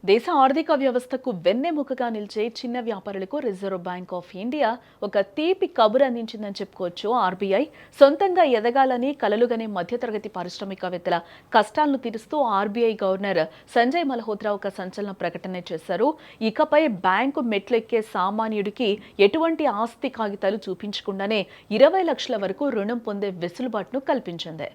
దేశ ఆర్థిక వ్యవస్థకు వెన్నెముకగా నిలిచే చిన్న వ్యాపారులకు రిజర్వ్ బ్యాంక్ ఆఫ్ ఇండియా ఒక తీపి కబురు అందించిందని చెప్పుకోవచ్చు. ఆర్బీఐ సొంతంగా ఎదగాలని కలలుగనే మధ్యతరగతి పారిశ్రామికవేత్తల కష్టాలను తీరుస్తూ ఆర్బీఐ గవర్నర్ సంజయ్ మల్హోత్రా ఒక సంచలన ప్రకటన చేశారు. ఇకపై బ్యాంకు మెట్లెక్కే సామాన్యుడికి ఎటువంటి ఆస్తి కాగితాలు చూపించకుండానే 20 లక్షల వరకు రుణం పొందే వెసులుబాటును కల్పించింది.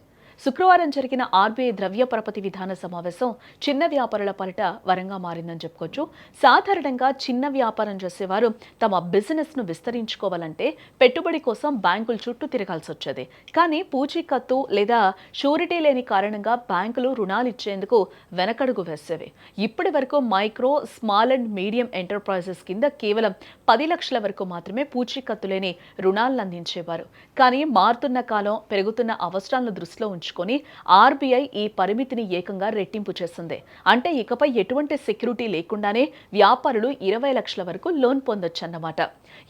శుక్రవారం జరిగిన ఆర్బీఐ ద్రవ్య పరపతి విధాన సమావేశం చిన్న వ్యాపారుల పాలిట వరంగా మారిందని చెప్పుకోవచ్చు. సాధారణంగా చిన్న వ్యాపారం చేసేవారు తమ బిజినెస్ ను విస్తరించుకోవాలంటే పెట్టుబడి కోసం బ్యాంకుల చుట్టూ తిరగాల్సి వచ్చేది. కానీ పూచీకత్తు లేదా షూరిటీ లేని కారణంగా బ్యాంకులు రుణాలు ఇచ్చేందుకు వెనకడుగు వేసేవి. ఇప్పటి వరకు micro, small and medium enterprises కింద కేవలం 10 లక్షల వరకు మాత్రమే పూచీకత్తు లేని రుణాలను అందించేవారు. కానీ మారుతున్న కాలం, పెరుగుతున్న అవసరాలను దృష్టిలో ఉంచుకొని ఆర్బీఐ ఈ పరిమితిని ఏకంగా రెట్టింపు చేసింది. అంటే ఇకపై ఎటువంటి సెక్యూరిటీ లేకుండానే వ్యాపారులు 20 లక్షల వరకు లోన్ పొందొచ్చన్నమాట.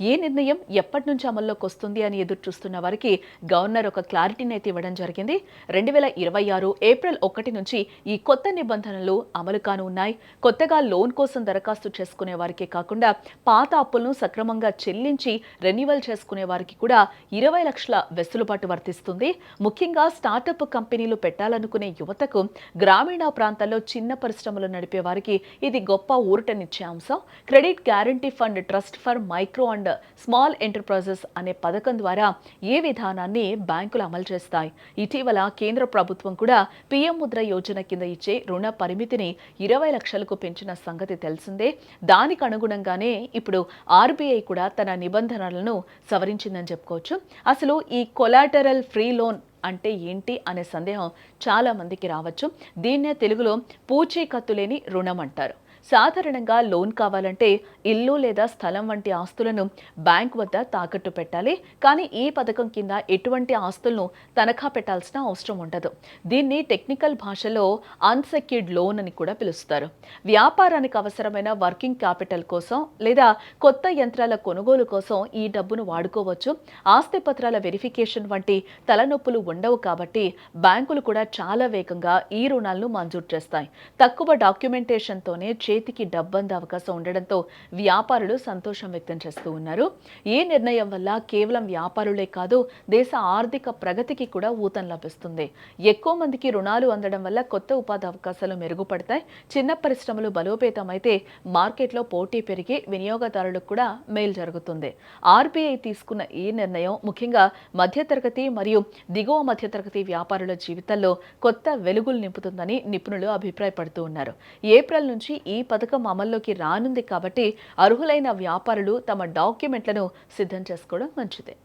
ఏ నిర్ణయం ఎప్పటి నుంచి అమల్లోకి వస్తుంది అని ఎదురు చూస్తున్న వారికి గవర్నర్ ఒక క్లారిటీని అయితే ఇవ్వడం జరిగింది. 2026 ఏప్రిల్ 1 నుంచి ఈ కొత్త నిబంధనలు అమలు కానున్నాయి. కొత్తగా లోన్ కోసం దరఖాస్తు చేసుకునే వారికే కాకుండా పాత అప్పులను సక్రమంగా చెల్లించి రెన్యువల్ చేసుకునే వారికి కూడా 20 లక్షల వెసులుబాటు వర్తిస్తుంది. ముఖ్యంగా స్టార్టప్ కంపెనీలు పెట్టాలనుకునే యువతకు, గ్రామీణ ప్రాంతాల్లో చిన్న పరిశ్రమలు నడిపే వారికి ఇది గొప్ప ఊరటనిచ్చే అంశం. Credit guarantee fund trust for micro and small enterprises అనే పథకం ద్వారా ఈ విధానాన్ని బ్యాంకులు అమలు చేస్తాయి. ఇటీవల కేంద్ర ప్రభుత్వం కూడా పీఎం ముద్ర యోజన కింద ఇచ్చే రుణ పరిమితిని 20 లక్షలకు పెంచిన సంగతి తెలిసిందే. దానికి అనుగుణంగానే ఇప్పుడు ఆర్బీఐ కూడా తన నిబంధనలను సవరించిందని చెప్పుకోవచ్చు. అసలు ఈ కొలాటరల్ ఫ్రీ లోన్ అంటే ఏంటి అనే సందేహం చాలా మందికి రావచ్చు. దీన్నే తెలుగులో పూచీకత్తు లేని రుణం అంటారు. సాధారణంగా లోన్ కావాలంటే ఇల్లు లేదా స్థలం వంటి ఆస్తులను బ్యాంక్ వద్ద తాకట్టు పెట్టాలి. కానీ ఈ పథకం కింద ఎటువంటి ఆస్తులను తనఖా పెట్టాల్సిన అవసరం ఉండదు. దీన్ని టెక్నికల్ భాషలో అన్సెక్యూర్డ్ లోన్ అని కూడా పిలుస్తారు. వ్యాపారానికి అవసరమైన వర్కింగ్ క్యాపిటల్ కోసం లేదా కొత్త యంత్రాల కొనుగోలు కోసం ఈ డబ్బును వాడుకోవచ్చు. ఆస్తి పత్రాల వెరిఫికేషన్ వంటి తలనొప్పులు ఉండవు కాబట్టి బ్యాంకులు కూడా చాలా వేగంగా ఈ రుణాలను మంజూరు చేస్తాయి. తక్కువ డాక్యుమెంటేషన్తోనే చేతికి డబ్బందే అవకాశం ఉండడంతో వ్యాపారులు సంతోషం వ్యక్తం చేస్తూ ఉన్నారు. ఈ నిర్ణయం వల్ల కేవలం వ్యాపారులే కాదు, దేశ ఆర్థిక ప్రగతికి కూడా ఊతం లభిస్తుంది. ఎక్కువ మందికి రుణాలు అందడం వల్ల కొత్త ఉపాధి అవకాశాలు మెరుగుపడతాయి. చిన్న పరిశ్రమలు బలోపేతమైతే మార్కెట్లో పోటీ పెరిగి వినియోగదారులకు కూడా మేలు జరుగుతుంది. ఆర్బీఐ తీసుకున్న ఈ నిర్ణయం ముఖ్యంగా మధ్యతరగతి మరియు దిగువ మధ్యతరగతి వ్యాపారుల జీవితాల్లో కొత్త వెలుగులు నింపుతుందని నిపుణులు అభిప్రాయపడుతూ ఉన్నారు. ఏప్రిల్ నుంచి ఈ పథకం అమల్లోకి రానుంది కాబట్టి అర్హులైన వ్యాపారులు తమ డాక్యుమెంట్లను సిద్ధం చేసుకోవడం మంచిదే.